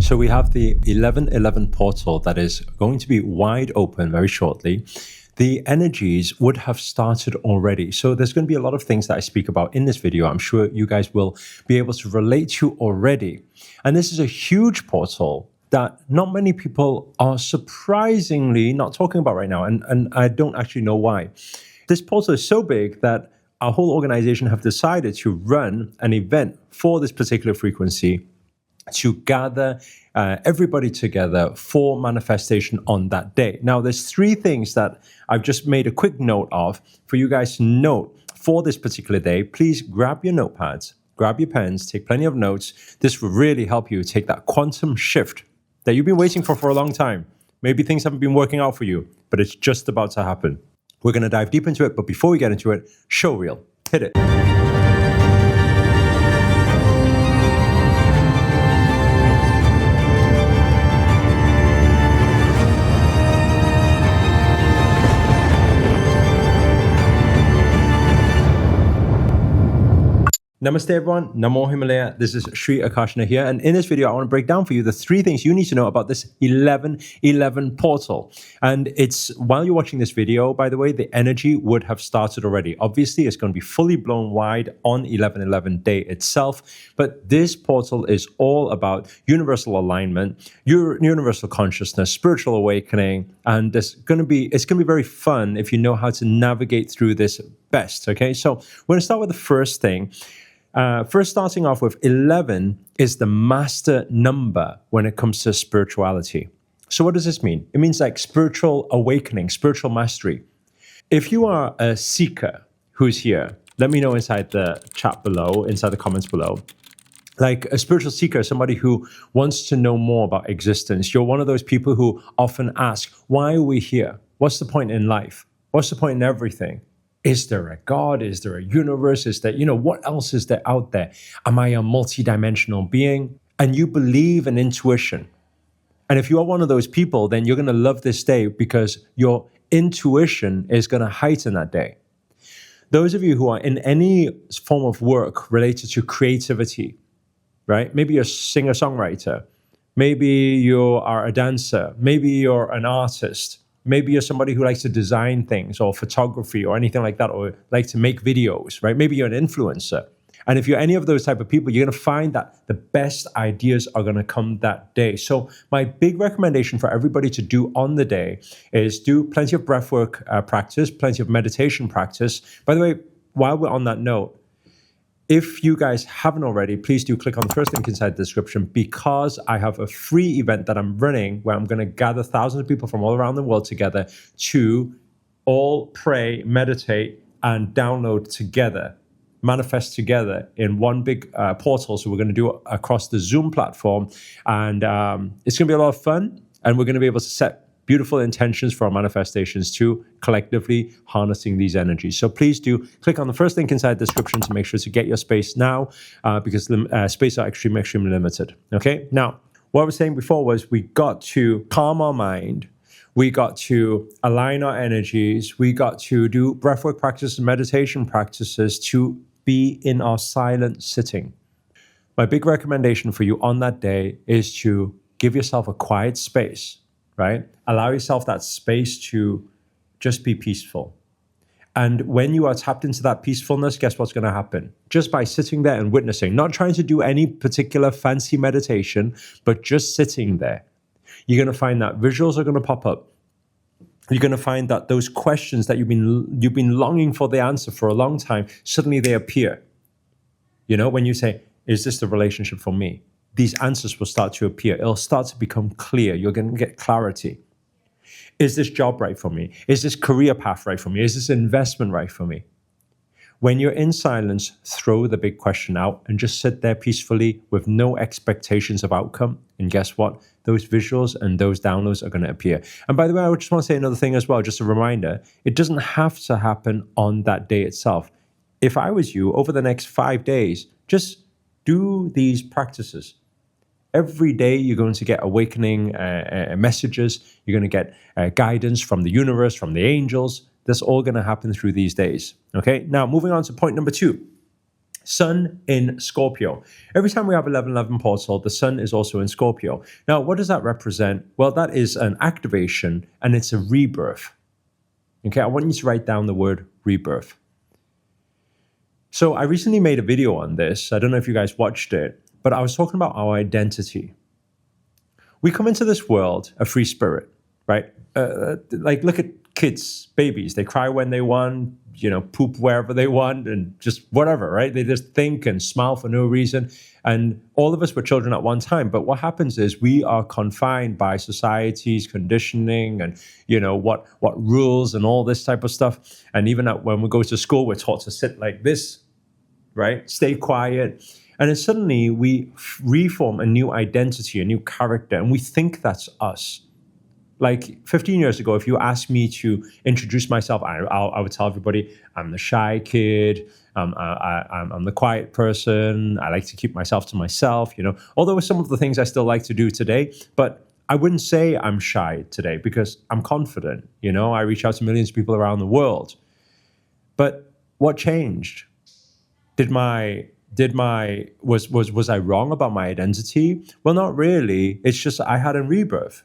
So we have the 1111 portal that is going to be wide open very shortly. The energies would have started already. So there's going to be a lot of things that I speak about in this video. I'm sure you guys will be able to relate to already. And this is a huge portal that not many people are surprisingly not talking about right now. And I don't actually know why. This portal is so big that our whole organization have decided to run an event for this particular frequency to gather everybody together for manifestation on that day. Now, there's three things that I've just made a quick note of for you guys to note for this particular day. Please grab your notepads, grab your pens, take plenty of notes. This will really help you take that quantum shift that you've been waiting for a long time. Maybe things haven't been working out for you, but it's just about to happen. We're going to dive deep into it, but before we get into it, show reel, hit it. Namaste everyone, Namo Himalaya. This is Sri Akashana here, and in this video I want to break down for you the three things you need to know about this 1111 portal. And it's, while you're watching this video, by the way, the energy would have started already. Obviously, it's going to be fully blown wide on 1111 day itself, but this portal is all about universal alignment, universal consciousness, spiritual awakening, and it's going to be very fun if you know how to navigate through this best. Okay, so we're going to start with the first thing. First, starting off with 11 is the master number when it comes to spirituality. So what does this mean? It means like spiritual awakening, spiritual mastery. If you are a seeker who's here, let me know inside the chat below, inside the comments below. Like a spiritual seeker, somebody who wants to know more about existence. You're one of those people who often ask, why are we here? What's the point in life? What's the point in everything? Is there a God? Is there a universe? Is there, what else is there out there? Am I a multidimensional being? And you believe in intuition. And if you are one of those people, then you're going to love this day because your intuition is going to heighten that day. Those of you who are in any form of work related to creativity, right? Maybe you're a singer-songwriter. Maybe you are a dancer. Maybe you're an artist. Maybe you're somebody who likes to design things or photography or anything like that, or like to make videos, right? Maybe you're an influencer. And if you're any of those type of people, you're going to find that the best ideas are going to come that day. So my big recommendation for everybody to do on the day is do plenty of breathwork practice, plenty of meditation practice. By the way, while we're on that note, if you guys haven't already, please do click on the first link inside the description, because I have a free event that I'm running where I'm going to gather thousands of people from all around the world together to all pray, meditate, and download together, manifest together in one big portal. So we're going to do it across the Zoom platform, and it's going to be a lot of fun, and we're going to be able to set beautiful intentions for our manifestations too, collectively harnessing these energies. So please do click on the first link inside the description to make sure to get your space now, because space are extremely limited. Okay, now what I was saying before was we got to calm our mind, we got to align our energies, we got to do breathwork practices, meditation practices to be in our silent sitting. My big recommendation for you on that day is to give yourself a quiet space. Right? Allow yourself that space to just be peaceful. And when you are tapped into that peacefulness, guess what's going to happen? Just by sitting there and witnessing, not trying to do any particular fancy meditation, but just sitting there, you're going to find that visuals are going to pop up. You're going to find that those questions that you've been longing for the answer for a long time, suddenly they appear. When you say, is this the relationship for me? These answers will start to appear. It'll start to become clear. You're going to get clarity. Is this job right for me? Is this career path right for me? Is this investment right for me? When you're in silence, throw the big question out and just sit there peacefully with no expectations of outcome. And guess what? Those visuals and those downloads are going to appear. And by the way, I just want to say another thing as well, just a reminder. It doesn't have to happen on that day itself. If I was you, over the next 5 days, just do these practices. Every day you're going to get awakening messages. You're going to get guidance from the universe, from the angels. That's all going to happen through these days. Okay, now moving on to point number 2. Sun in Scorpio. Every time we have 1111 portal, the sun is also in Scorpio. Now, what does that represent? Well, that is an activation and it's a rebirth. Okay, I want you to write down the word rebirth. So I recently made a video on this. I don't know if you guys watched it, but I was talking about our identity. We come into this world a free spirit, right? Like look at kids, babies. They cry when they want, poop wherever they want and just whatever, right? They just think and smile for no reason. And all of us were children at one time. But what happens is we are confined by society's conditioning and, what rules and all this type of stuff. And even when we go to school, we're taught to sit like this, right? Stay quiet. And then suddenly we reform a new identity, a new character, and we think that's us. Like 15 years ago, if you asked me to introduce myself, I would tell everybody, I'm the shy kid, I'm the quiet person, I like to keep myself to myself, Although some of the things I still like to do today, but I wouldn't say I'm shy today because I'm confident, I reach out to millions of people around the world. But what changed? Was I wrong about my identity? Well, not really. It's just I had a rebirth.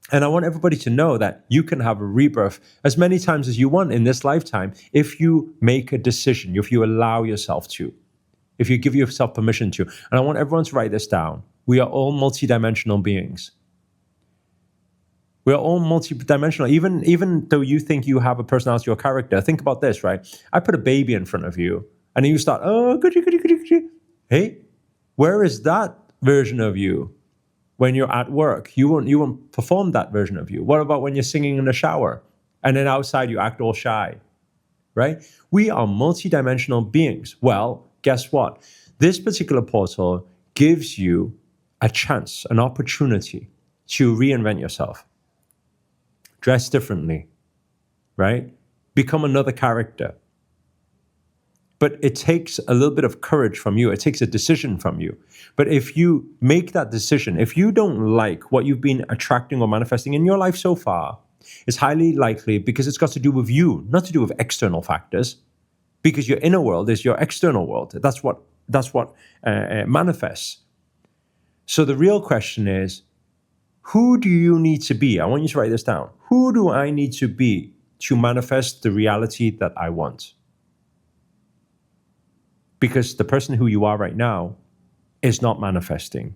And I want everybody to know that you can have a rebirth as many times as you want in this lifetime if you make a decision, if you allow yourself to, if you give yourself permission to. And I want everyone to write this down. We are all multidimensional beings. We are all multidimensional. Even though you think you have a personality or character, think about this, right? I put a baby in front of you, and then you start, oh, goody. Hey, where is that version of you? When you're at work, you won't perform that version of you. What about when you're singing in the shower? And then outside you act all shy, right? We are multidimensional beings. Well, guess what? This particular portal gives you a chance, an opportunity to reinvent yourself. Dress differently, right? Become another character. But it takes a little bit of courage from you. It takes a decision from you. But if you make that decision, if you don't like what you've been attracting or manifesting in your life so far, it's highly likely because it's got to do with you, not to do with external factors. Because your inner world is your external world. That's what manifests. So the real question is, who do you need to be? I want you to write this down. Who do I need to be to manifest the reality that I want? Because the person who you are right now is not manifesting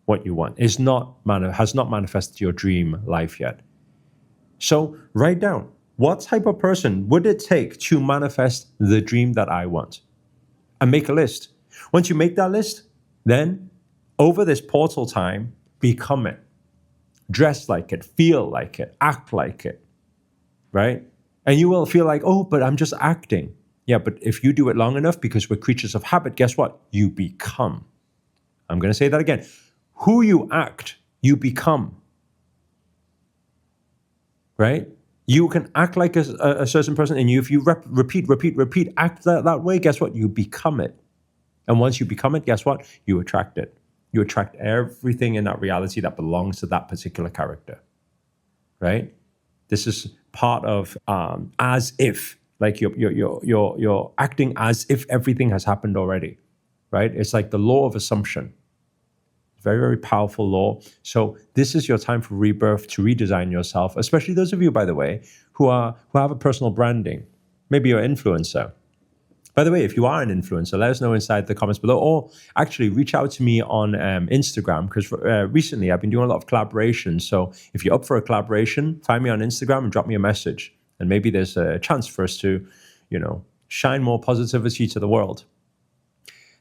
what you want, has not manifested your dream life yet. So write down, what type of person would it take to manifest the dream that I want? And make a list. Once you make that list, then over this portal time, become it. Dress like it, feel like it, act like it, right? And you will feel like, oh, but I'm just acting. Yeah, but if you do it long enough, because we're creatures of habit, guess what? You become. I'm going to say that again. Who you act, you become. Right? You can act like a certain person, and if you repeat, act that way, guess what? You become it. And once you become it, guess what? You attract it. You attract everything in that reality that belongs to that particular character. Right? This is part of as if. Like you're acting as if everything has happened already, right? It's like the law of assumption. Very, very powerful law. So this is your time for rebirth, to redesign yourself, especially those of you, by the way, who have a personal branding. Maybe you're an influencer. By the way, if you are an influencer, let us know inside the comments below, or actually reach out to me on Instagram, because recently I've been doing a lot of collaborations. So if you're up for a collaboration, find me on Instagram and drop me a message. And maybe there's a chance for us to, shine more positivity to the world.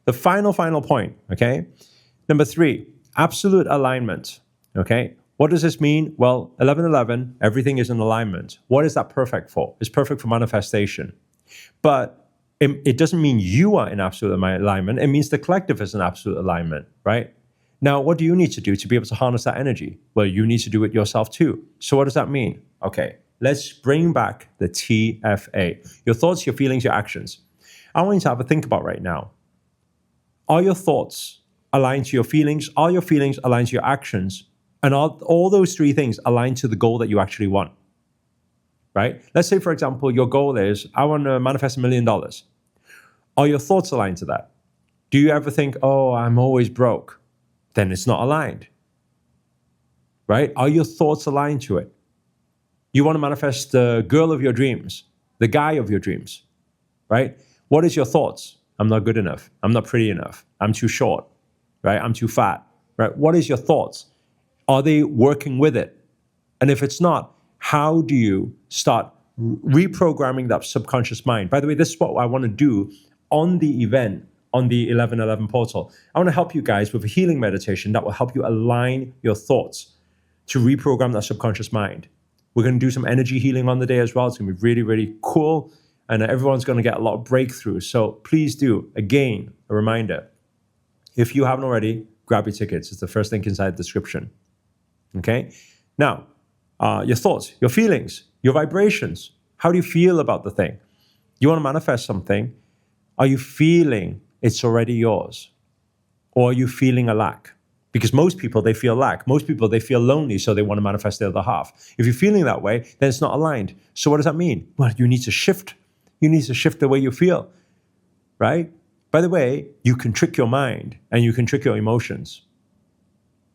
The final point, okay? Number 3, absolute alignment, okay? What does this mean? Well, 1111, everything is in alignment. What is that perfect for? It's perfect for manifestation. But it doesn't mean you are in absolute alignment. It means the collective is in absolute alignment, right? Now, what do you need to do to be able to harness that energy? Well, you need to do it yourself too. So what does that mean? Okay. Let's bring back the TFA. Your thoughts, your feelings, your actions. I want you to have a think about right now. Are your thoughts aligned to your feelings? Are your feelings aligned to your actions? And are all those 3 things aligned to the goal that you actually want? Right? Let's say, for example, your goal is, I want to manifest $1 million. Are your thoughts aligned to that? Do you ever think, oh, I'm always broke? Then it's not aligned. Right? Are your thoughts aligned to it? You want to manifest the girl of your dreams, the guy of your dreams, right? What is your thoughts? I'm not good enough. I'm not pretty enough. I'm too short, right? I'm too fat, right? What is your thoughts? Are they working with it? And if it's not, how do you start reprogramming that subconscious mind? By the way, this is what I want to do on the event, on the 1111 portal. I want to help you guys with a healing meditation that will help you align your thoughts to reprogram that subconscious mind. We're going to do some energy healing on the day as well. It's going to be really, really cool. And everyone's going to get a lot of breakthroughs. So please do, again, a reminder. If you haven't already, grab your tickets. It's the first link inside the description. Okay? Now, your thoughts, your feelings, your vibrations. How do you feel about the thing? You want to manifest something. Are you feeling it's already yours? Or are you feeling a lack? Because most people, they feel lack. Most people, they feel lonely, so they want to manifest the other half. If you're feeling that way, then it's not aligned. So what does that mean? Well, you need to shift. You need to shift the way you feel, right? By the way, you can trick your mind and you can trick your emotions.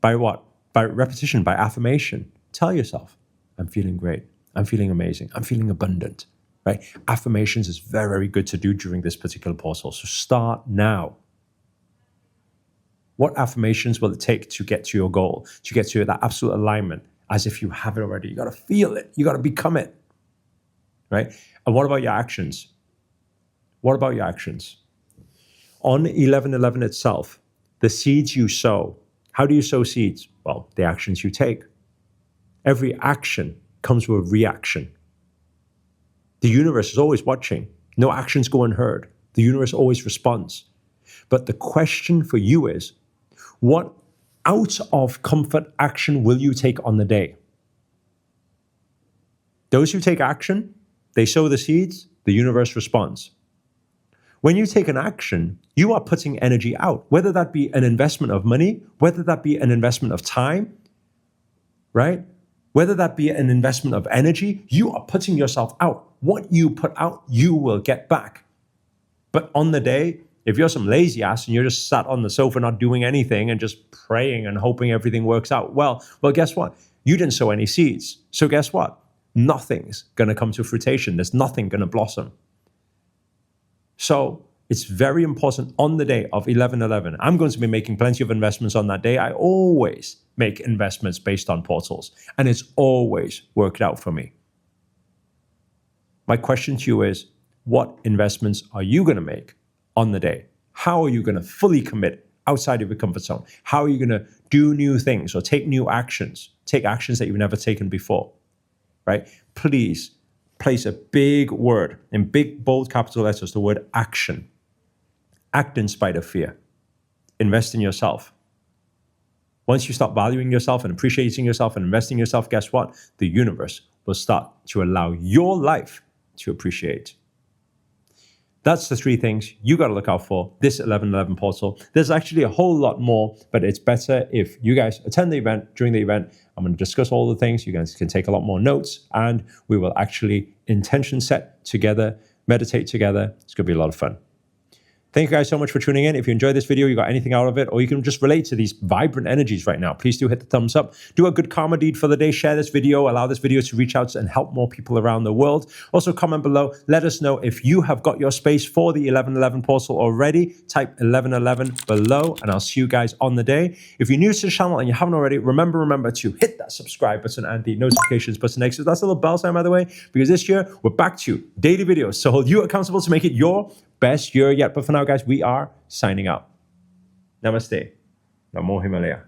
By what? By repetition, by affirmation. Tell yourself, I'm feeling great. I'm feeling amazing. I'm feeling abundant, right? Affirmations is very, very good to do during this particular portal. So start now. What affirmations will it take to get to your goal, to get to that absolute alignment, as if you have it already? You got to feel it. You got to become it, right? And what about your actions? What about your actions? On 1111 itself, the seeds you sow, how do you sow seeds? Well, the actions you take. Every action comes with a reaction. The universe is always watching. No actions go unheard. The universe always responds. But the question for you is, what out of comfort action will you take on the day? Those who take action, they sow the seeds, the universe responds. When you take an action, you are putting energy out, whether that be an investment of money, whether that be an investment of time, right? Whether that be an investment of energy, you are putting yourself out. What you put out, you will get back. But on the day, if you're some lazy ass and you're just sat on the sofa not doing anything and just praying and hoping everything works out, well, guess what? You didn't sow any seeds. So guess what? Nothing's going to come to fruition. There's nothing going to blossom. So it's very important on the day of 11/11. I'm going to be making plenty of investments on that day. I always make investments based on portals, and it's always worked out for me. My question to you is, what investments are you going to make on the day? How are you going to fully commit outside of your comfort zone? How are you going to do new things or take new actions? Take actions that you've never taken before, right? Please place a big word in big, bold capital letters, the word action. Act in spite of fear. Invest in yourself. Once you start valuing yourself and appreciating yourself and investing in yourself, guess what? The universe will start to allow your life to appreciate. That's the three things you got to look out for this 11/11 portal. There's actually a whole lot more, but it's better if you guys attend the event. During the event, I'm going to discuss all the things. You guys can take a lot more notes, and we will actually intention set together, meditate together. It's going to be a lot of fun. Thank you guys so much for tuning in. If you enjoyed this video, you got anything out of it, or you can just relate to these vibrant energies right now, please do hit the thumbs up. Do a good karma deed for the day. Share this video. Allow this video to reach out and help more people around the world. Also, comment below. Let us know if you have got your space for the 11/11 portal already. Type 11/11 below, and I'll see you guys on the day. If you're new to the channel and you haven't already, remember to hit that subscribe button and the notifications button next to it. That's a little bell sign, by the way, because this year we're back to daily videos. So hold you accountable to make it your best year yet. But for now, guys, we are signing out. Namaste. Namo Himalaya.